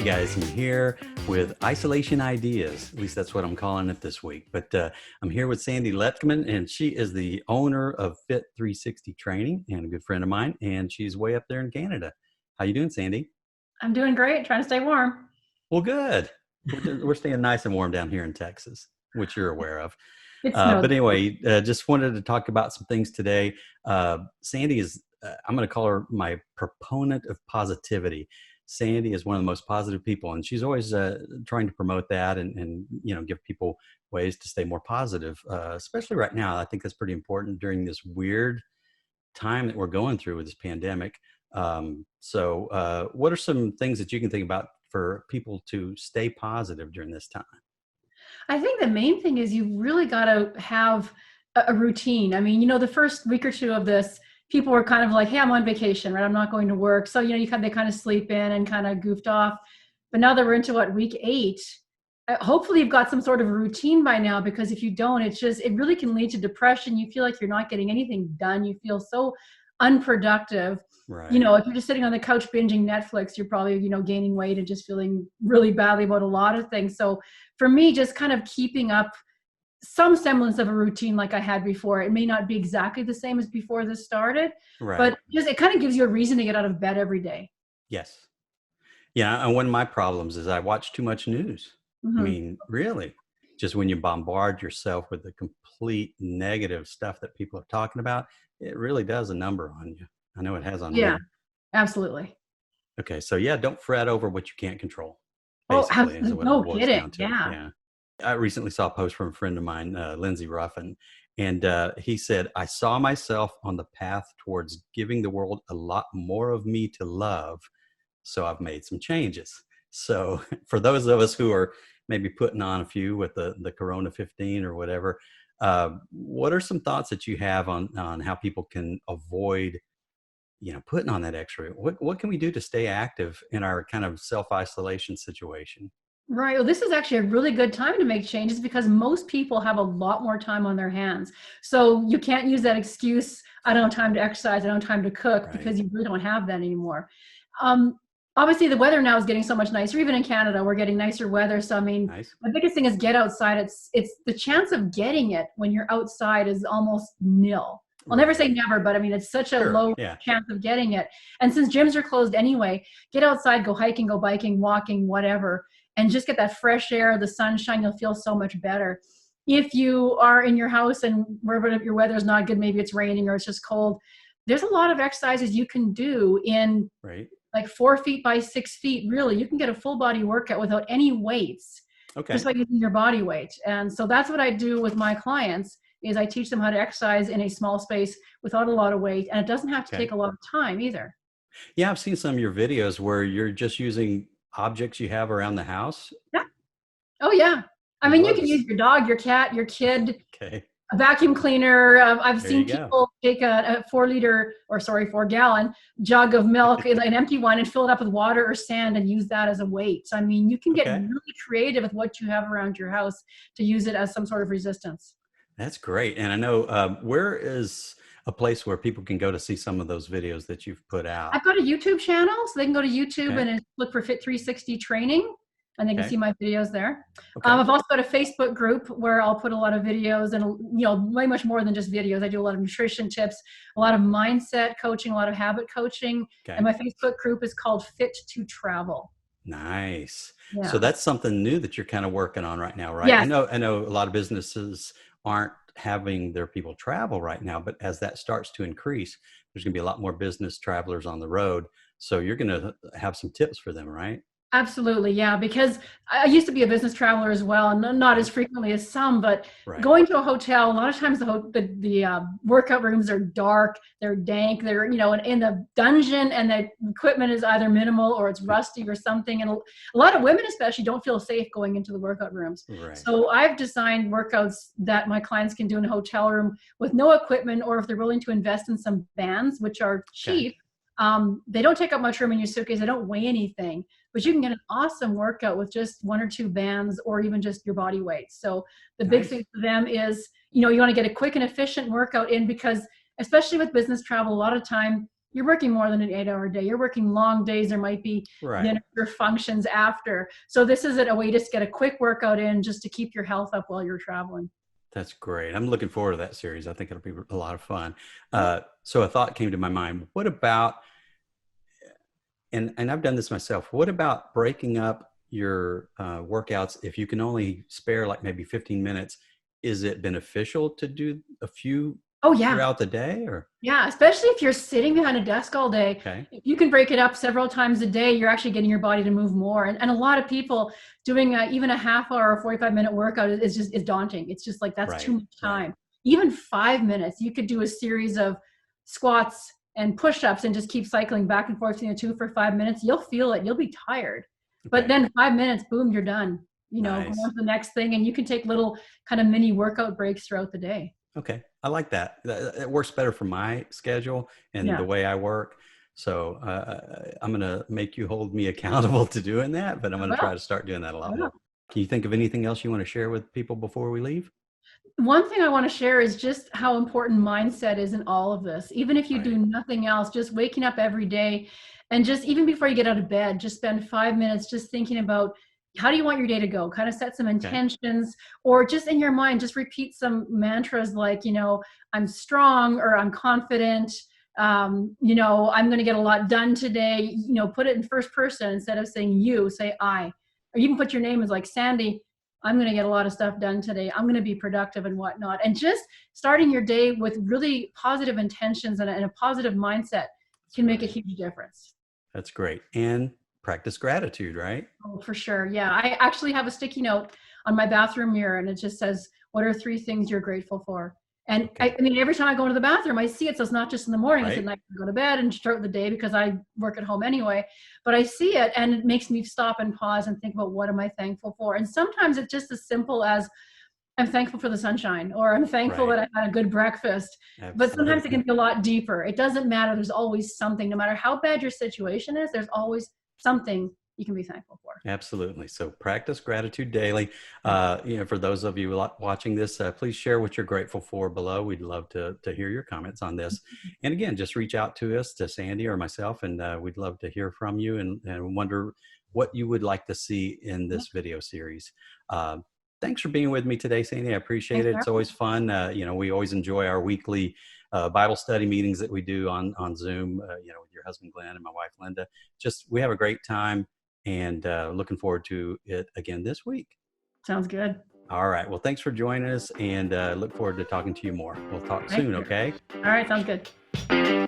guys, I'm here with Isolation Ideas. At least that's what I'm calling it this week. But I'm here with Sandy Letkeman, and she is the owner of Fit 360 Training and a good friend of mine, and she's way up there in Canada. How you doing, Sandy? I'm doing great, trying to stay warm. Well, good. We're staying nice and warm down here in Texas, which you're aware of. It snowed. But anyway, just wanted to talk about some things today. Sandy is, I'm going to call her my proponent of positivity. Sandy is one of the most positive people, and she's always trying to promote that and give people ways to stay more positive, especially right now. I think that's pretty important during this weird time that we're going through with this pandemic. So what are some things that you can think about for people to stay positive during this time? I think the main thing is you really got to have a routine. I mean, the first week or two of this, people were kind of like, hey, I'm on vacation, right? I'm not going to work. So, they kind of sleep in and kind of goofed off. But now that we're into week 8, hopefully you've got some sort of a routine by now, because if you don't, it really can lead to depression. You feel like you're not getting anything done. You feel so unproductive. Right. If you're just sitting on the couch binging Netflix, you're probably, gaining weight and just feeling really badly about a lot of things. So for me, just kind of keeping up some semblance of a routine like I had before. It may not be exactly the same as before this started, Right. but just it kind of gives you a reason to get out of bed every day. Yes. Yeah. And one of my problems is I watch too much news. Mm-hmm. I mean, really, just when you bombard yourself with the complete negative stuff that people are talking about, it really does a number on you. I know it has on me. Yeah, absolutely. Okay. So yeah, don't fret over what you can't control. Basically, is what no it boils kidding. down to. Yeah. I recently saw a post from a friend of mine, Lindsay Ruffin, and he said, I saw myself on the path towards giving the world a lot more of me to love. So I've made some changes. So for those of us who are maybe putting on a few with the Corona 15 or whatever, what are some thoughts that you have on how people can avoid putting on that extra? What can we do to stay active in our kind of self-isolation situation? Right. Well, this is actually a really good time to make changes because most people have a lot more time on their hands. So you can't use that excuse, I don't have time to exercise, I don't have time to cook, because you really don't have that anymore. Obviously, the weather now is getting so much nicer. Even in Canada, we're getting nicer weather. So, I mean, Nice. The biggest thing is get outside. It's the chance of getting it when you're outside is almost nil. I'll never say never, but I mean, it's such a low chance of getting it. And since gyms are closed anyway, get outside, go hiking, go biking, walking, whatever, and just get that fresh air, the sunshine. You'll feel so much better. If you are in your house and wherever your weather is not good, maybe it's raining or it's just cold, there's a lot of exercises you can do in like 4 feet by 6 feet. Really, you can get a full body workout without any weights, just by using your body weight. And so that's what I do with my clients. Is I teach them how to exercise in a small space without a lot of weight, and it doesn't have to take a lot of time either. Yeah, I've seen some of your videos where you're just using objects you have around the house. Yeah. Oh yeah. I mean, you can use your dog, your cat, your kid, a vacuum cleaner. I've seen people take a 4-gallon jug of milk, an empty one, and fill it up with water or sand and use that as a weight. So, I mean, you can get really creative with what you have around your house to use it as some sort of resistance. That's great. And I know, where is a place where people can go to see some of those videos that you've put out? I've got a YouTube channel, so they can go to YouTube and look for Fit 360 Training, and they can see my videos there. I've also got a Facebook group where I'll put a lot of videos and, way much more than just videos. I do a lot of nutrition tips, a lot of mindset coaching, a lot of habit coaching. And my Facebook group is called Fit to Travel. Nice. Yeah. So that's something new that you're kind of working on right now, right? Yes. I know a lot of businesses aren't having their people travel right now, but as that starts to increase, there's going to be a lot more business travelers on the road. So you're going to have some tips for them, right? Absolutely. Yeah. Because I used to be a business traveler as well, and not as frequently as some, but going to a hotel, a lot of times the workout rooms are dark, they're dank, they're, in the dungeon, and the equipment is either minimal or it's rusty or something. And a lot of women especially don't feel safe going into the workout rooms. So I've designed workouts that my clients can do in a hotel room with no equipment, or if they're willing to invest in some bands, which are cheap. They don't take up much room in your suitcase. They don't weigh anything, but you can get an awesome workout with just 1 or 2 bands, or even just your body weight. So the big thing for them is, you want to get a quick and efficient workout in, because especially with business travel, a lot of time you're working more than an 8-hour day. You're working long days. There might be dinner functions after. So this is a way to just get a quick workout in just to keep your health up while you're traveling. That's great. I'm looking forward to that series. I think it'll be a lot of fun. So a thought came to my mind. What about, and I've done this myself, what about breaking up your workouts if you can only spare like maybe 15 minutes? Is it beneficial to do a few throughout the day? Or yeah, especially if you're sitting behind a desk all day. Okay. If you can break it up several times a day, you're actually getting your body to move more. And a lot of people doing even a half hour or 45-minute workout is daunting. It's just like, that's too much time. Even 5 minutes, you could do a series of squats and push-ups and just keep cycling back and forth between the two for 5 minutes. You'll feel it. You'll be tired. But then 5 minutes, boom, you're done. You know, go on to the next thing, and you can take little kind of mini workout breaks throughout the day. Okay. I like that. It works better for my schedule and the way I work. So I'm going to make you hold me accountable to doing that, but I'm going to try to start doing that a lot more. Can you think of anything else you want to share with people before we leave? One thing I want to share is just how important mindset is in all of this. Even if you do nothing else, just waking up every day and just even before you get out of bed, just spend 5 minutes just thinking about how do you want your day to go? Kind of set some intentions, or just in your mind, just repeat some mantras like, you know, I'm strong, or I'm confident. You know, I'm going to get a lot done today. You know, put it in first person instead of saying you, say I. Or you can put your name as like, Sandy, I'm going to get a lot of stuff done today. I'm going to be productive and whatnot. And just starting your day with really positive intentions and a positive mindset can make a huge difference. That's great. And practice gratitude, right? Oh, for sure. Yeah. I actually have a sticky note on my bathroom mirror, and it just says, what are 3 things you're grateful for? And I mean, every time I go into the bathroom, I see it. So it's not just in the morning, it's at night to go to bed and start the day, because I work at home anyway. But I see it, and it makes me stop and pause and think about, what am I thankful for? And sometimes it's just as simple as, I'm thankful for the sunshine, or I'm thankful that I had a good breakfast. Absolutely. But sometimes it can be a lot deeper. It doesn't matter. There's always something. No matter how bad your situation is, there's always something you can be thankful for. Absolutely. So practice gratitude daily. You know, for those of you watching this, please share what you're grateful for below. We'd love to hear your comments on this. And again, just reach out to us, to Sandy or myself, and we'd love to hear from you and wonder what you would like to see in this video series. Thanks for being with me today, Sandy. I appreciate it. It's always fun. You know, we always enjoy our weekly Bible study meetings that we do on Zoom, you know, with your husband, Glenn, and my wife, Linda. Just, we have a great time, and looking forward to it again this week. Sounds good. All right. Well, thanks for joining us, and look forward to talking to you more. We'll talk soon, okay? All right. Sounds good.